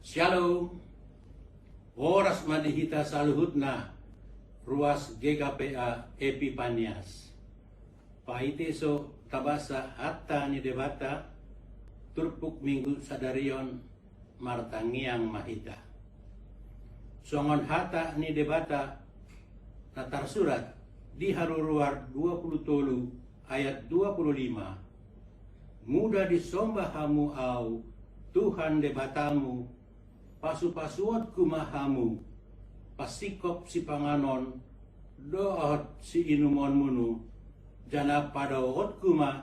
Shalom, oras madihita saluhutna, ruas GKPA Epipanias. Paiteso tabasa hatta ni debata, turpuk minggu sadarion martangiang mahita. Songon hata ni debata, natar surat di Haruruar 20 ayat 25. Muda disombah hamu au, Tuhan debatamu, pasu-pasuot kumahamu, pasikop si panganon, doot si inumon munu, jana padaot kuma,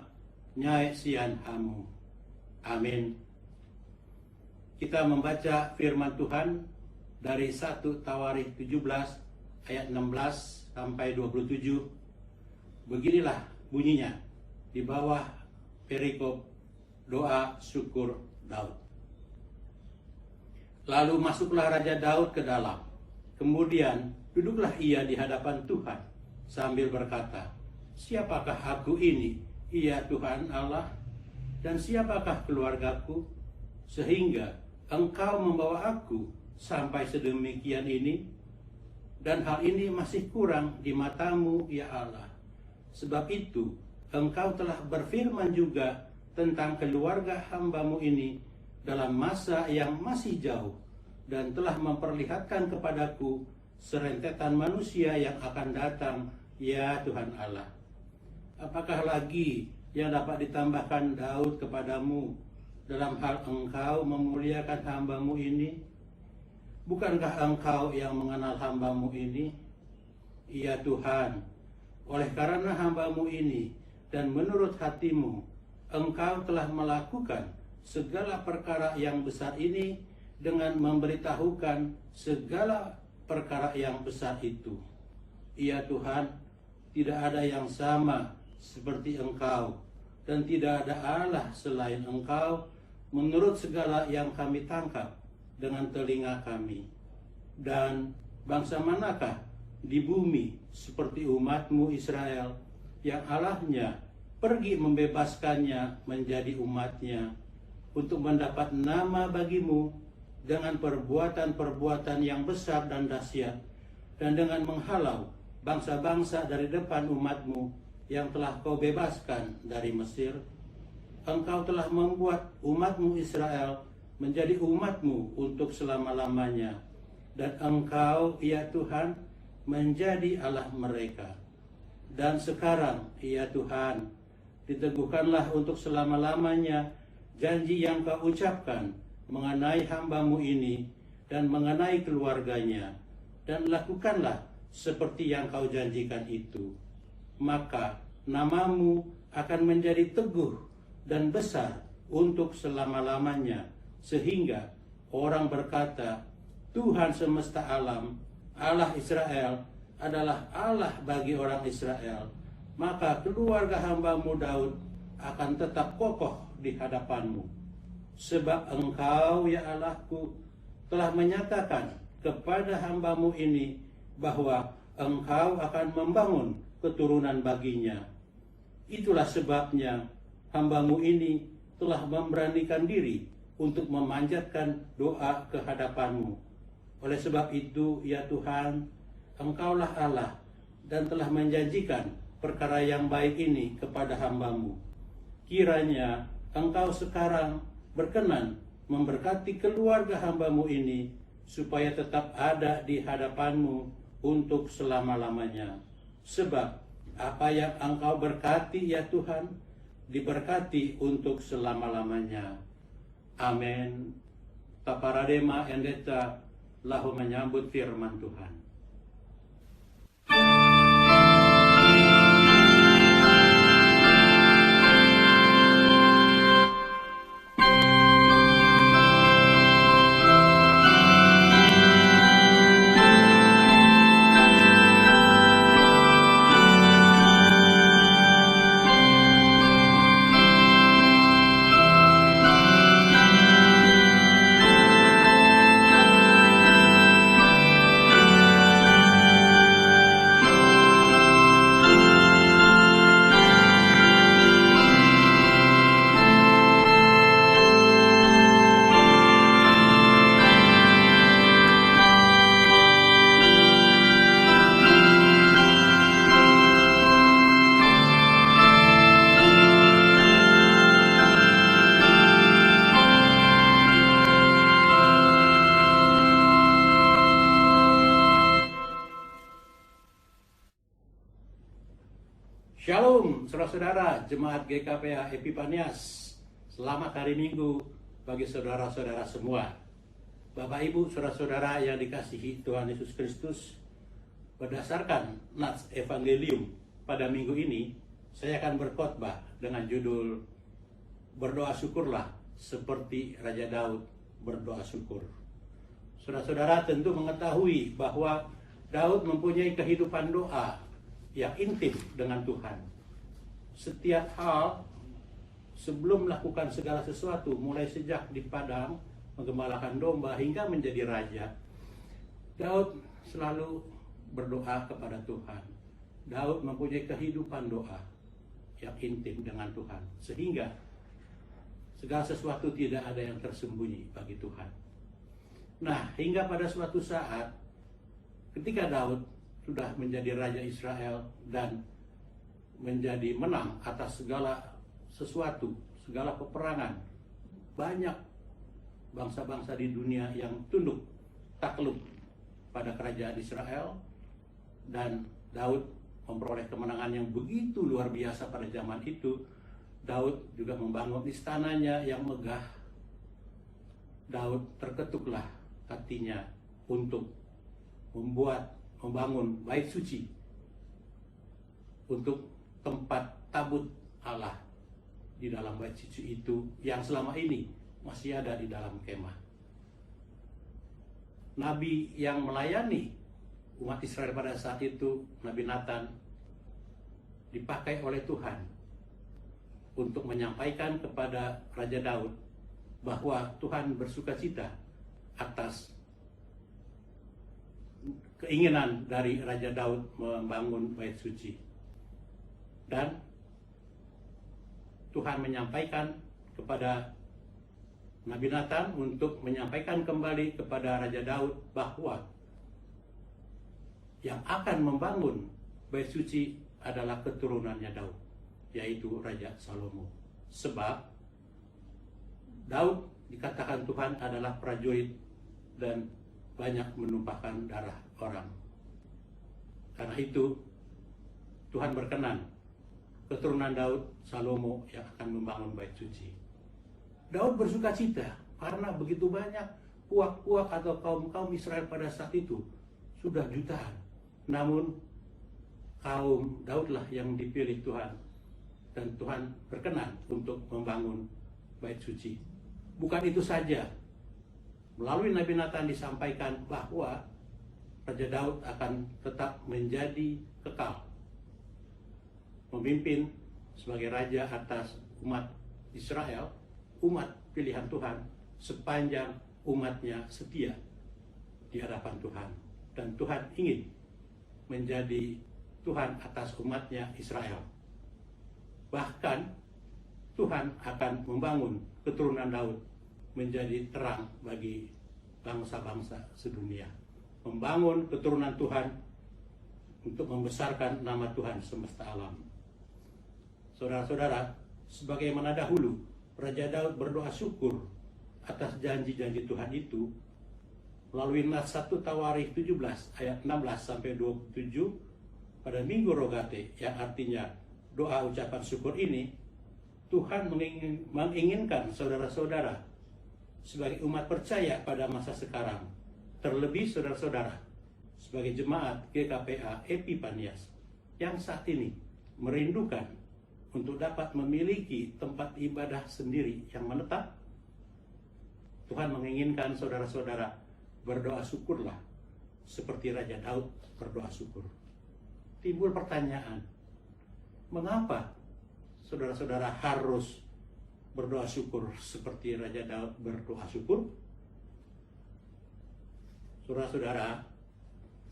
nyai sian hamu. Amin. Kita membaca firman Tuhan dari 1 Tawarikh 17 ayat 16 sampai 27. Beginilah bunyinya di bawah perikop doa syukur Daud. Lalu masuklah Raja Daud ke dalam. Kemudian duduklah ia di hadapan Tuhan sambil berkata, "Siapakah aku ini, ya Tuhan Allah? Dan siapakah keluargaku? Sehingga Engkau membawa aku sampai sedemikian ini? Dan hal ini masih kurang di matamu, ya Allah. Sebab itu Engkau telah berfirman juga tentang keluarga hamba-Mu ini dalam masa yang masih jauh, dan telah memperlihatkan kepadaku serentetan manusia yang akan datang, ya Tuhan Allah. Apakah lagi yang dapat ditambahkan Daud kepadamu dalam hal Engkau memuliakan hamba-Mu ini? Bukankah Engkau yang mengenal hamba-Mu ini? Ya Tuhan, oleh karena hamba-Mu ini dan menurut hati-Mu, Engkau telah melakukan segala perkara yang besar ini dengan memberitahukan segala perkara yang besar itu. Ya Tuhan, tidak ada yang sama seperti Engkau, dan tidak ada Allah selain Engkau, menurut segala yang kami tangkap dengan telinga kami. Dan bangsa manakah di bumi seperti umat-Mu Israel, yang Allahnya pergi membebaskannya menjadi umat-Nya, untuk mendapat nama bagi-Mu dengan perbuatan-perbuatan yang besar dan dahsyat, dan dengan menghalau bangsa-bangsa dari depan umat-Mu yang telah Kau bebaskan dari Mesir. Engkau telah membuat umat-Mu Israel menjadi umat-Mu untuk selama-lamanya, dan Engkau, ya Tuhan, menjadi Allah mereka. Dan sekarang, ya Tuhan, diteguhkanlah untuk selama-lamanya janji yang Kau ucapkan mengenai hamba-Mu ini dan mengenai keluarganya, dan lakukanlah seperti yang Kau janjikan itu. Maka nama-Mu akan menjadi teguh dan besar untuk selama-lamanya, sehingga orang berkata, Tuhan semesta alam, Allah Israel adalah Allah bagi orang Israel. Maka keluarga hamba-Mu Daud akan tetap kokoh di hadapan-Mu. Sebab Engkau, ya Allahku, telah menyatakan kepada hamba-Mu ini bahwa Engkau akan membangun keturunan baginya. Itulah sebabnya hamba-Mu ini telah memberanikan diri untuk memanjatkan doa ke hadapan-Mu. Oleh sebab itu, ya Tuhan, Engkaulah Allah dan telah menjanjikan perkara yang baik ini kepada hamba-Mu. Kiranya Engkau sekarang berkenan memberkati keluarga hamba-Mu ini, supaya tetap ada di hadapan-Mu untuk selama-lamanya. Sebab apa yang Engkau berkati, ya Tuhan, diberkati untuk selama-lamanya. Amin. Taparadema endeta lahu menyambut firman Tuhan. Saudara-saudara Jemaat GKPA Epifanias, selamat hari Minggu bagi saudara-saudara semua. Bapak Ibu, saudara-saudara yang dikasihi Tuhan Yesus Kristus, berdasarkan Nats Evangelium pada minggu ini, saya akan berkhotbah dengan judul Berdoa Syukurlah seperti Raja Daud berdoa syukur. Saudara-saudara tentu mengetahui bahwa Daud mempunyai kehidupan doa yang intim dengan Tuhan. Setiap hal sebelum melakukan segala sesuatu, mulai sejak di padang menggembalakan domba hingga menjadi raja, Daud selalu berdoa kepada Tuhan. Daud mempunyai kehidupan doa yang intim dengan Tuhan, sehingga segala sesuatu tidak ada yang tersembunyi bagi Tuhan. Nah, hingga pada suatu saat ketika Daud sudah menjadi raja Israel dan menjadi menang atas segala sesuatu, segala peperangan, banyak bangsa-bangsa di dunia yang tunduk takluk pada kerajaan Israel, dan Daud memperoleh kemenangan yang begitu luar biasa pada zaman itu. Daud juga membangun istananya yang megah. Daud terketuklah hatinya untuk membangun bait suci untuk tempat tabut Allah di dalam bait suci itu yang selama ini masih ada di dalam kemah. Nabi yang melayani umat Israel pada saat itu, Nabi Nathan, dipakai oleh Tuhan untuk menyampaikan kepada Raja Daud bahwa Tuhan bersukacita atas keinginan dari Raja Daud membangun bait suci. Dan Tuhan menyampaikan kepada Nabi Nathan untuk menyampaikan kembali kepada Raja Daud bahwa yang akan membangun bait suci adalah keturunannya Daud, yaitu Raja Salomo. Sebab Daud dikatakan Tuhan adalah prajurit dan banyak menumpahkan darah orang. Karena itu Tuhan berkenan keturunan Daud, Salomo, yang akan membangun bait suci. Daud bersukacita karena begitu banyak puak-puak atau kaum-kaum Israel pada saat itu, sudah jutaan. Namun kaum Daudlah yang dipilih Tuhan, dan Tuhan berkenan untuk membangun bait suci. Bukan itu saja, melalui Nabi Nathan disampaikan bahwa Raja Daud akan tetap menjadi kekal, memimpin sebagai raja atas umat Israel, umat pilihan Tuhan, sepanjang umatnya setia di hadapan Tuhan. Dan Tuhan ingin menjadi Tuhan atas umatnya Israel. Bahkan Tuhan akan membangun keturunan Daud menjadi terang bagi bangsa-bangsa sedunia. Membangun keturunan Tuhan untuk membesarkan nama Tuhan semesta alam. Saudara-saudara, sebagaimana dahulu Raja Daud berdoa syukur atas janji-janji Tuhan itu melalui Nats 1 Tawarikh 17 ayat 16-27 pada Minggu Rogate, yang artinya doa ucapan syukur ini, Tuhan menginginkan saudara-saudara sebagai umat percaya pada masa sekarang, terlebih saudara-saudara sebagai jemaat GKPA Epifanias yang saat ini merindukan untuk dapat memiliki tempat ibadah sendiri yang menetap. Tuhan menginginkan saudara-saudara berdoa syukurlah seperti Raja Daud berdoa syukur. Timbul pertanyaan, mengapa saudara-saudara harus berdoa syukur seperti Raja Daud berdoa syukur? Saudara-saudara,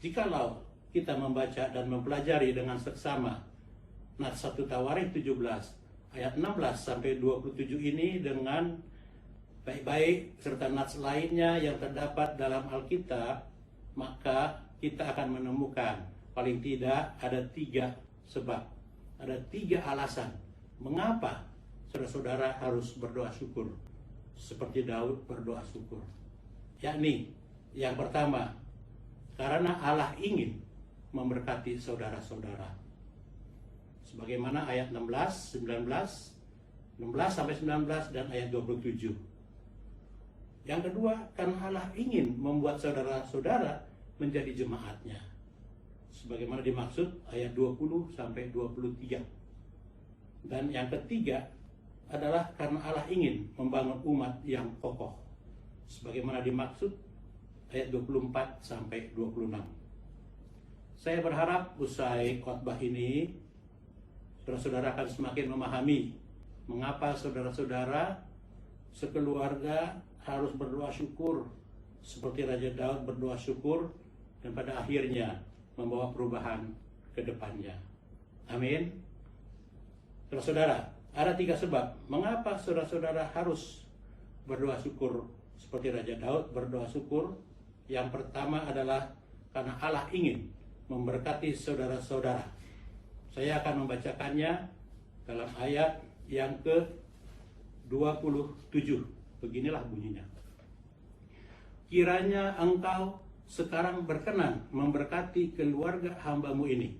jikalau kita membaca dan mempelajari dengan seksama Nats 1 Tawarikh 17 ayat 16-27 ini dengan baik-baik serta nats lainnya yang terdapat dalam Alkitab, maka kita akan menemukan paling tidak ada 3 sebab, ada 3 alasan mengapa saudara-saudara harus berdoa syukur seperti Daud berdoa syukur. Yakni yang pertama, karena Allah ingin memberkati saudara-saudara. sebagaimana ayat 16, 19, 16 sampai 19 dan ayat 27. Yang kedua, karena Allah ingin membuat saudara-saudara menjadi jemaatnya, sebagaimana dimaksud ayat 20 sampai 23. Dan yang ketiga adalah karena Allah ingin membangun umat yang kokoh, sebagaimana dimaksud ayat 24 sampai 26. Saya berharap usai khotbah ini saudara-saudara akan semakin memahami mengapa saudara-saudara sekeluarga harus berdoa syukur seperti Raja Daud berdoa syukur, dan pada akhirnya membawa perubahan ke depannya. Amin. Saudara-saudara, ada 3 sebab mengapa saudara-saudara harus berdoa syukur seperti Raja Daud berdoa syukur. Yang pertama adalah karena Allah ingin memberkati saudara-saudara. Saya akan membacakannya dalam ayat yang ke-27. Beginilah bunyinya. Kiranya engkau sekarang berkenan memberkati keluarga hambamu ini,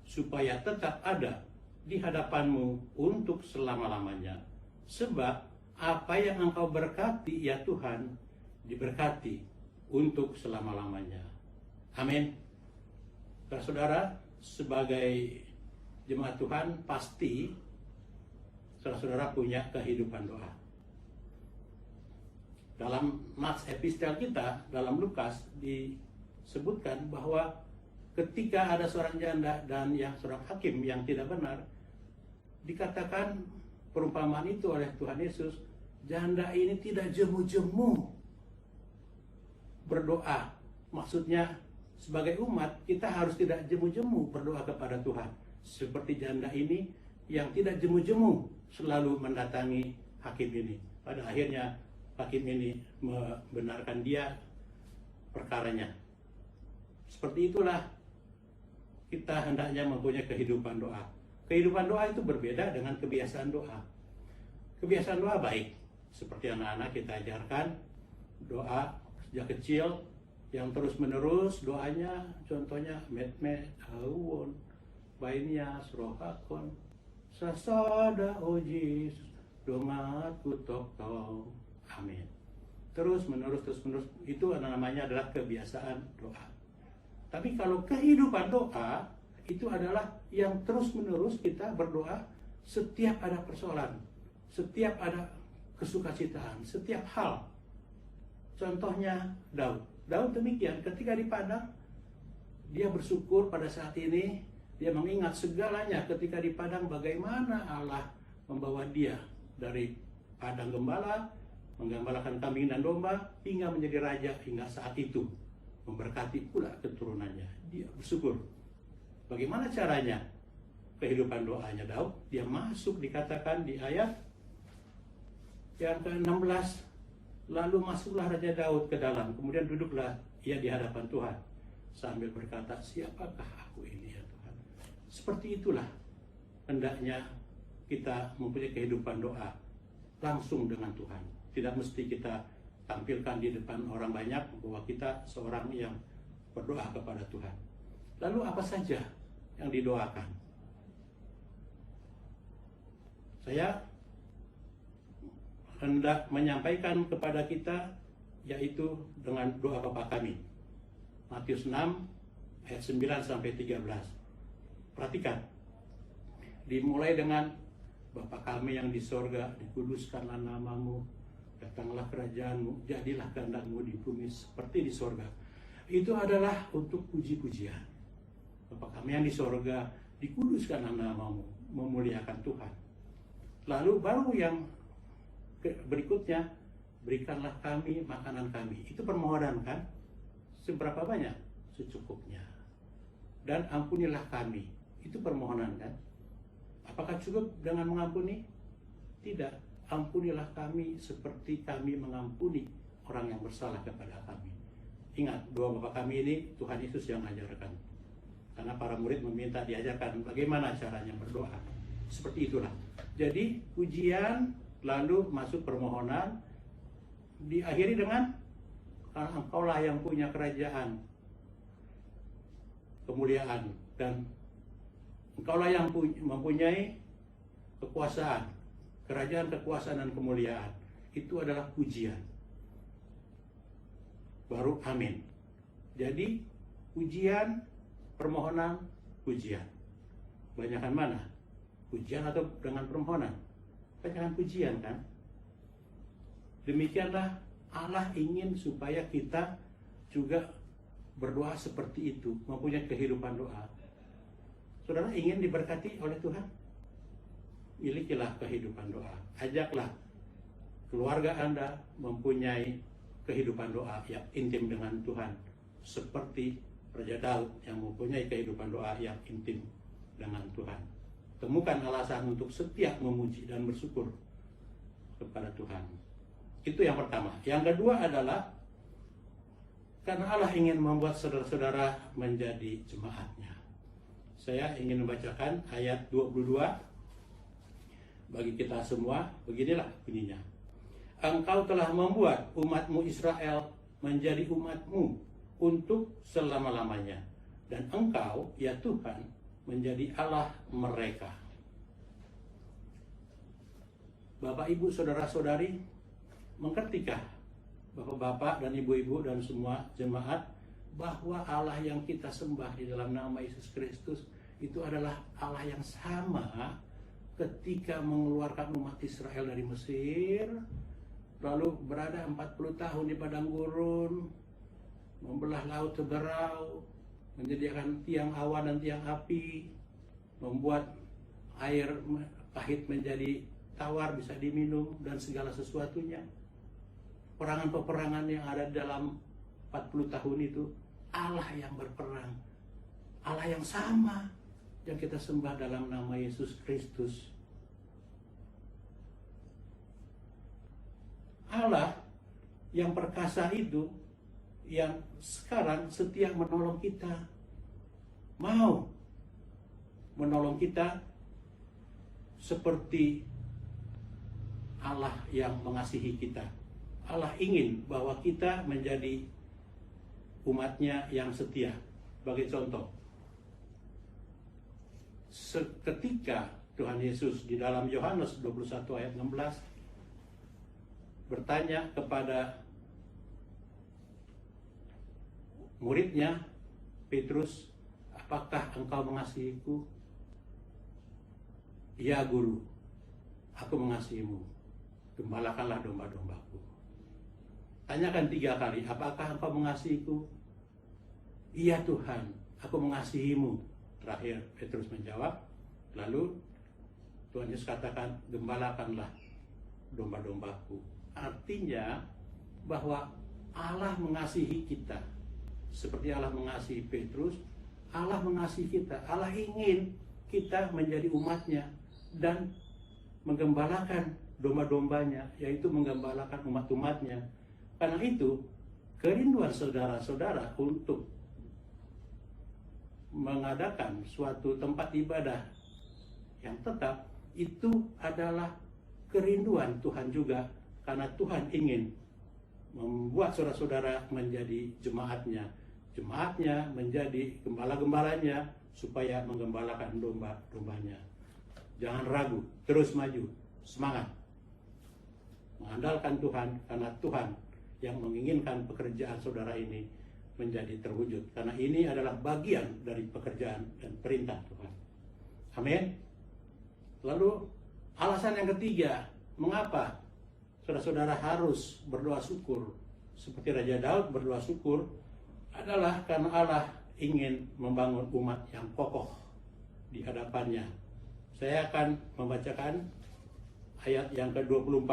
supaya tetap ada di hadapanmu untuk selama-lamanya. Sebab apa yang engkau berkati ya Tuhan, diberkati untuk selama-lamanya. Amin. Saudara, sebagai jemaat Tuhan, pasti saudara-saudara punya kehidupan doa. Dalam nats epistel kita, dalam Lukas, disebutkan bahwa ketika ada seorang janda dan seorang hakim yang tidak benar, dikatakan perumpamaan itu oleh Tuhan Yesus, janda ini tidak jemu-jemu berdoa. Maksudnya, sebagai umat, kita harus tidak jemu-jemu berdoa kepada Tuhan. Seperti janda ini yang tidak jemu-jemu selalu mendatangi hakim ini. Pada akhirnya, hakim ini membenarkan dia perkaranya. Seperti itulah kita hendaknya mempunyai kehidupan doa. Kehidupan doa itu berbeda dengan kebiasaan doa. Kebiasaan doa baik, seperti anak-anak kita ajarkan doa sejak kecil yang terus-menerus doanya, contohnya met-met, awon, bainnya, surokakon, sasada ojis, dongatku tok-tok. Amin. Terus menerus itu namanya adalah kebiasaan doa. Tapi kalau kehidupan doa itu adalah yang terus menerus kita berdoa setiap ada persoalan, setiap ada kesukacitaan, setiap hal. Contohnya Daud. Daud demikian, ketika di padang dia bersyukur pada saat ini, dia mengingat segalanya ketika di padang bagaimana Allah membawa dia dari padang gembala, menggembalakan kambing dan domba, hingga menjadi raja hingga saat itu. Memberkati pula keturunannya. Dia bersyukur. Bagaimana caranya? Kehidupan doanya Daud, dia masuk dikatakan di ayat yang ke-16. Lalu masuklah Raja Daud ke dalam, kemudian duduklah ia di hadapan Tuhan, sambil berkata, siapakah aku ini ya Tuhan? Seperti itulah hendaknya kita mempunyai kehidupan doa langsung dengan Tuhan. Tidak mesti kita tampilkan di depan orang banyak bahwa kita seorang yang berdoa kepada Tuhan. Lalu apa saja yang didoakan? Saya hendak menyampaikan kepada kita, yaitu dengan doa Bapa kami. Matius 6 ayat 9 sampai 13. Perhatikan. Dimulai dengan Bapa kami yang di sorga, dikuduskanlah namamu, datanglah kerajaanmu, jadilah kehendakmu di bumi seperti di sorga. Itu adalah untuk puji-pujian. Bapa kami yang di sorga, dikuduskanlah namamu, memuliakan Tuhan. Lalu baru yang berikutnya, berikanlah kami makanan kami. Itu permohonan kan? Seberapa banyak? Secukupnya. Dan ampunilah kami. Itu permohonan kan? Apakah cukup dengan mengampuni? Tidak. Ampunilah kami seperti kami mengampuni orang yang bersalah kepada kami. Ingat, doa Bapa kami ini Tuhan Yesus yang ajarkan. Karena para murid meminta diajarkan bagaimana caranya berdoa. Seperti itulah. Jadi pujian, lalu masuk permohonan, diakhiri dengan karena engkaulah yang punya kerajaan, kemuliaan, dan Engkaulah yang mempunyai kekuasaan, kerajaan, kekuasaan, dan kemuliaan. Itu adalah pujian. Baru amin. Jadi pujian, permohonan, pujian. Banyakan mana? Pujian atau dengan permohonan? Banyakan pujian kan? Demikianlah Allah ingin supaya kita juga berdoa seperti itu, mempunyai kehidupan doa. Saudara ingin diberkati oleh Tuhan? Milikilah kehidupan doa. Ajaklah keluarga Anda mempunyai kehidupan doa yang intim dengan Tuhan, seperti Raja Daud yang mempunyai kehidupan doa yang intim dengan Tuhan. Temukan alasan untuk setia memuji dan bersyukur kepada Tuhan. Itu yang pertama. Yang kedua adalah karena Allah ingin membuat saudara-saudara menjadi jemaatnya. Saya ingin membacakan ayat 22 bagi kita semua. Beginilah bunyinya. Engkau telah membuat umatmu Israel menjadi umatmu untuk selama-lamanya. Dan engkau, ya Tuhan, menjadi Allah mereka. Bapak, Ibu, Saudara-saudari, mengertikah Bapak-bapak dan Ibu-ibu dan semua jemaat bahwa Allah yang kita sembah di dalam nama Yesus Kristus itu adalah Allah yang sama ketika mengeluarkan umat Israel dari Mesir, lalu berada 40 tahun di padang gurun, membelah laut Teberau, menyediakan tiang awan dan tiang api, membuat air pahit menjadi tawar bisa diminum, dan segala sesuatunya. Peperangan yang ada dalam 40 tahun itu, Allah yang berperang, Allah yang sama yang kita sembah dalam nama Yesus Kristus. Allah yang perkasa itu, yang sekarang setia menolong kita, mau menolong kita seperti Allah yang mengasihi kita. Allah ingin bahwa kita menjadi umatnya yang setia. Sebagai contoh, seketika Tuhan Yesus di dalam Yohanes 21 ayat 16 bertanya kepada muridnya Petrus, apakah engkau mengasihiku? Ya Guru, aku mengasihimu, gembalakanlah domba-dombaku. Tanyakan 3 kali, apakah engkau mengasihiku? Iya Tuhan, aku mengasihimu. Terakhir Petrus menjawab, lalu Tuhan Yesus katakan, gembalakanlah domba-dombaku. Artinya bahwa Allah mengasihi kita seperti Allah mengasihi Petrus. Allah mengasihi kita. Allah ingin kita menjadi umatnya dan menggembalakan domba-dombanya, yaitu menggembalakan umat-umatnya. Karena itu, kerinduan saudara-saudara untuk mengadakan suatu tempat ibadah yang tetap, itu adalah kerinduan Tuhan juga. Karena Tuhan ingin membuat saudara-saudara menjadi jemaatnya. Jemaatnya menjadi gembala-gembalanya supaya menggembalakan domba-dombanya. Jangan ragu, terus maju, semangat. Mengandalkan Tuhan, karena Tuhan yang menginginkan pekerjaan saudara ini menjadi terwujud. Karena ini adalah bagian dari pekerjaan dan perintah Tuhan. Amin. Lalu alasan yang ketiga, mengapa saudara-saudara harus berdoa syukur seperti Raja Daud berdoa syukur, adalah karena Allah ingin membangun umat yang kokoh di hadapannya. Saya akan membacakan ayat yang ke-24.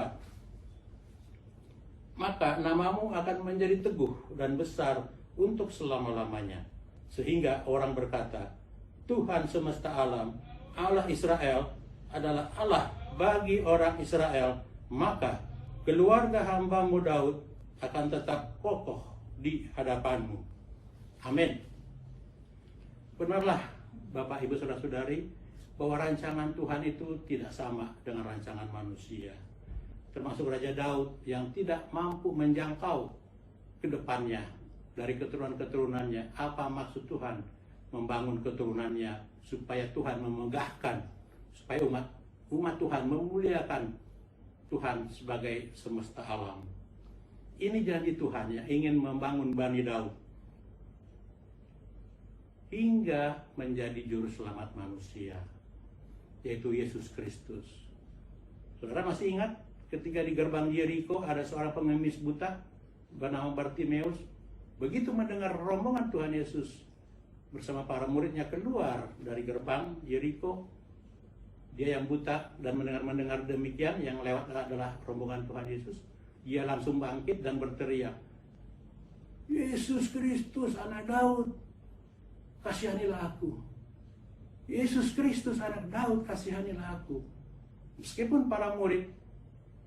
Maka namamu akan menjadi teguh dan besar untuk selama-lamanya, sehingga orang berkata, Tuhan semesta alam, Allah Israel adalah Allah bagi orang Israel. Maka keluarga hambamu Daud akan tetap kokoh di hadapanmu. Amin. Benarlah Bapak Ibu Saudara-saudari, bahwa rancangan Tuhan itu tidak sama dengan rancangan manusia. Termasuk Raja Daud yang tidak mampu menjangkau ke depannya dari keturunan-keturunannya apa maksud Tuhan membangun keturunannya, supaya Tuhan memegahkan, supaya umat Tuhan memuliakan Tuhan sebagai semesta alam. Ini janji Tuhan yang ingin membangun Bani Daud hingga menjadi juru selamat manusia, yaitu Yesus Kristus. Saudara masih ingat ketika di gerbang Yeriko ada seorang pengemis buta bernama Bartimeus? Begitu mendengar rombongan Tuhan Yesus bersama para muridnya keluar dari gerbang Yeriko, dia yang buta dan mendengar demikian, yang lewat adalah rombongan Tuhan Yesus, dia langsung bangkit dan berteriak, "Yesus Kristus anak Daud, kasihanilah aku. Yesus Kristus anak Daud, kasihanilah aku." Meskipun para murid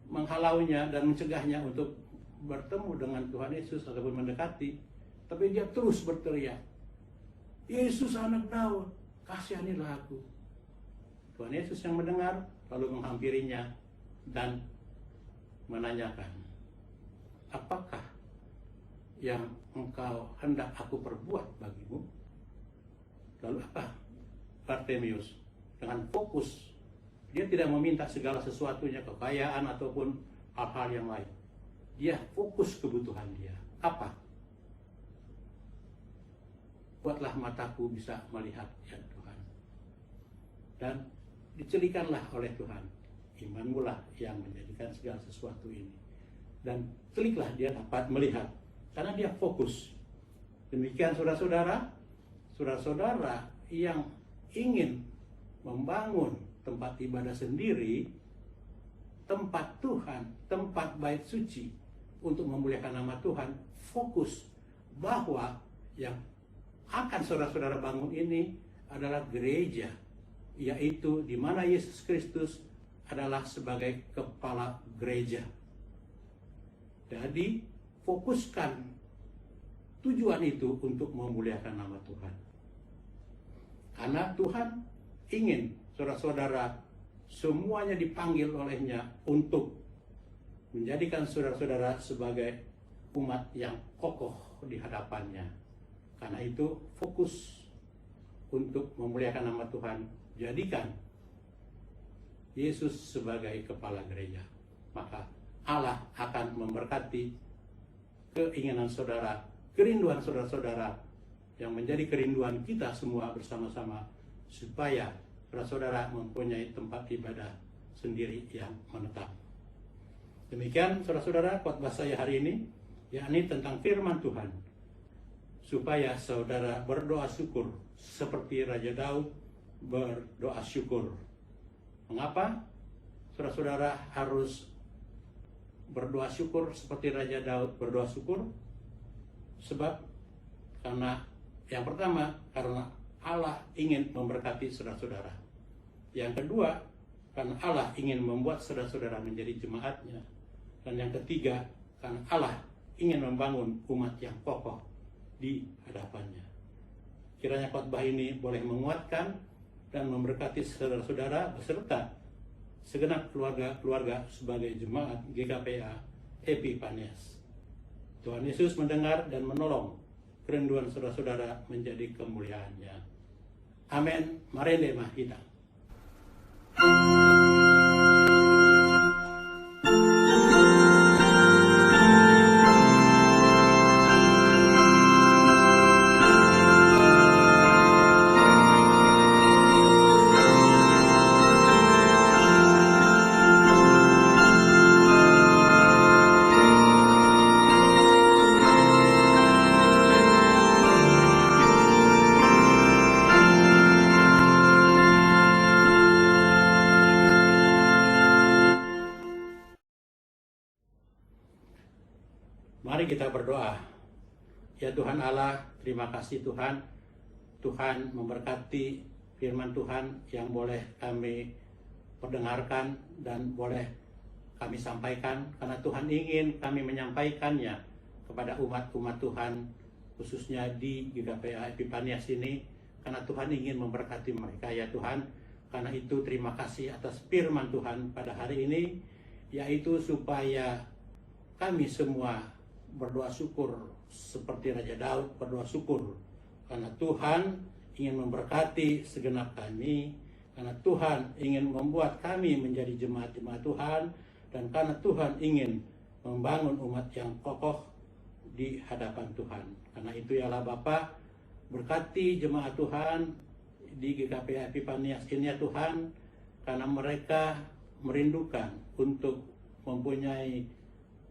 menghalaunya dan mencegahnya untuk bertemu dengan Tuhan Yesus ataupun mendekati, tapi dia terus berteriak, "Yesus anak Daud, kasihanilah aku." Tuhan Yesus yang mendengar lalu menghampirinya dan menanyakan, "Apakah yang engkau hendak aku perbuat bagimu?" Lalu apa? Bartimeus dengan fokus, dia tidak meminta segala sesuatunya, kekayaan ataupun hal-hal yang lain. Dia fokus kebutuhan dia. Apa? "Buatlah mataku bisa melihat, ya Tuhan." Dan dicelikanlah oleh Tuhan, "Imanmu lah yang menjadikan segala sesuatu ini." Dan celiklah dia dapat melihat, karena dia fokus. Demikian saudara-saudara yang ingin membangun tempat ibadah sendiri, tempat Tuhan, tempat bait suci untuk memuliakan nama Tuhan, fokus bahwa yang akan saudara-saudara bangun ini adalah gereja, yaitu di mana Yesus Kristus adalah sebagai kepala gereja. Jadi fokuskan tujuan itu untuk memuliakan nama Tuhan. Karena Tuhan ingin saudara-saudara semuanya dipanggil olehnya untuk menjadikan saudara-saudara sebagai umat yang kokoh di hadapannya. Karena itu fokus untuk memuliakan nama Tuhan, jadikan Yesus sebagai kepala gereja. Maka Allah akan memberkati keinginan saudara, kerinduan saudara-saudara, yang menjadi kerinduan kita semua bersama-sama, supaya saudara-saudara mempunyai tempat ibadah sendiri yang menetap. Demikian saudara-saudara khotbah saya hari ini, yakni tentang firman Tuhan, supaya saudara berdoa syukur seperti Raja Daud berdoa syukur. Mengapa saudara-saudara harus berdoa syukur seperti Raja Daud berdoa syukur? Sebab karena yang pertama, karena Allah ingin memberkati saudara-saudara. Yang kedua, karena Allah ingin membuat saudara-saudara menjadi jemaatnya. Dan yang ketiga, karena Allah ingin membangun umat yang kokoh di hadapannya. Kiranya khotbah ini boleh menguatkan dan memberkati saudara-saudara beserta segenap keluarga-keluarga sebagai jemaat GKPA Epifanias. Tuhan Yesus mendengar dan menolong kerinduan saudara-saudara menjadi kemuliaannya. Amin. Marende mahita. Mari kita berdoa. Ya Tuhan Allah, terima kasih Tuhan. Tuhan memberkati firman Tuhan yang boleh kami perdengarkan dan boleh kami sampaikan. Karena Tuhan ingin kami menyampaikannya kepada umat-umat Tuhan, khususnya di GKPA Epifanias ini. Karena Tuhan ingin memberkati mereka ya Tuhan. Karena itu terima kasih atas firman Tuhan pada hari ini, yaitu supaya kami semua berdoa syukur seperti Raja Daud berdoa syukur, karena Tuhan ingin memberkati segenap kami, karena Tuhan ingin membuat kami menjadi jemaat-jemaat Tuhan, dan karena Tuhan ingin membangun umat yang kokoh di hadapan Tuhan. Karena itu yalah Bapa, berkati jemaat Tuhan di GKP Epifanias ini ya Tuhan, karena mereka merindukan untuk mempunyai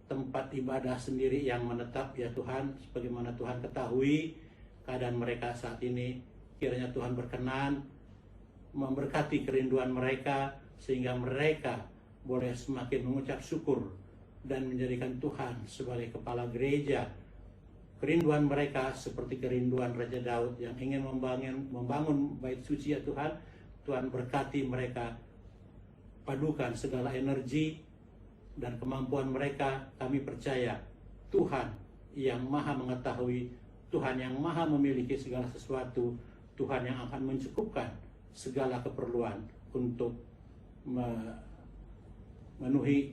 tempat ibadah sendiri yang menetap ya Tuhan. Sebagaimana Tuhan ketahui keadaan mereka saat ini, kiranya Tuhan berkenan memberkati kerinduan mereka, sehingga mereka boleh semakin mengucap syukur dan menjadikan Tuhan sebagai kepala gereja. Kerinduan mereka seperti kerinduan Raja Daud yang ingin membangun bait suci ya Tuhan. Tuhan berkati mereka, padukan segala energi dan kemampuan mereka. Kami percaya Tuhan yang maha mengetahui, Tuhan yang maha memiliki segala sesuatu, Tuhan yang akan mencukupkan segala keperluan untuk memenuhi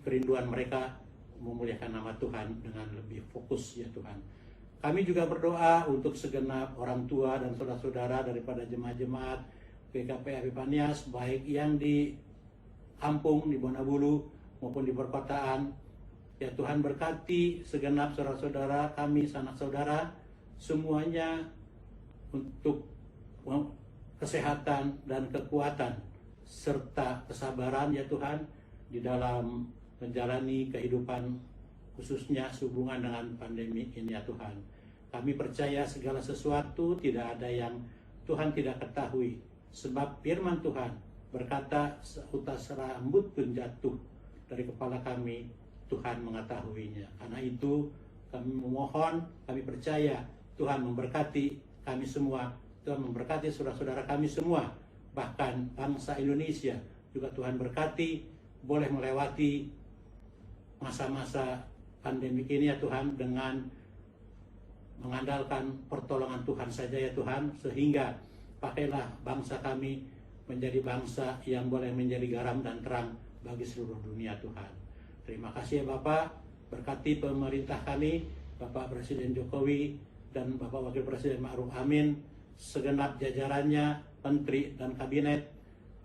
kerinduan mereka, memuliakan nama Tuhan dengan lebih fokus ya Tuhan. Kami juga berdoa untuk segenap orang tua dan saudara-saudara daripada jemaat-jemaat GKP Epifanias, baik yang di kampung, di Bonabulu maupun di perkotaan. Ya Tuhan, berkati segenap saudara-saudara kami, sanak saudara, semuanya untuk kesehatan dan kekuatan serta kesabaran ya Tuhan di dalam menjalani kehidupan, khususnya sehubungan dengan pandemi ini ya Tuhan. Kami percaya segala sesuatu tidak ada yang Tuhan tidak ketahui, sebab firman Tuhan berkata, seutas rambut pun jatuh dari kepala kami, Tuhan mengetahuinya. Karena itu kami memohon, kami percaya Tuhan memberkati kami semua, Tuhan memberkati saudara-saudara kami semua, bahkan bangsa Indonesia juga Tuhan berkati, boleh melewati masa-masa pandemi ini ya Tuhan dengan mengandalkan pertolongan Tuhan saja ya Tuhan, sehingga pakailah bangsa kami menjadi bangsa yang boleh menjadi garam dan terang bagi seluruh dunia Tuhan. Terima kasih ya Bapak, berkati pemerintah kami, Bapak Presiden Jokowi dan Bapak Wakil Presiden Ma'ruf Amin, segenap jajarannya, menteri dan kabinet,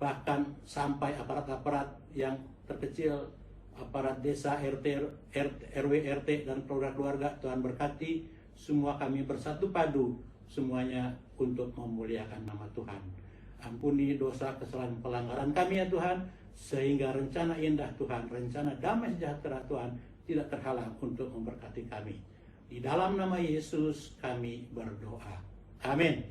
bahkan sampai aparat-aparat yang terkecil, aparat desa, RT, RW, RT, dan keluarga-keluarga, Tuhan berkati, semua kami bersatu padu, semuanya untuk memuliakan nama Tuhan. Ampuni dosa, kesalahan, pelanggaran kami ya Tuhan, sehingga rencana indah Tuhan, rencana damai sejahtera Tuhan tidak terhalang untuk memberkati kami. Di dalam nama Yesus kami berdoa. Amin.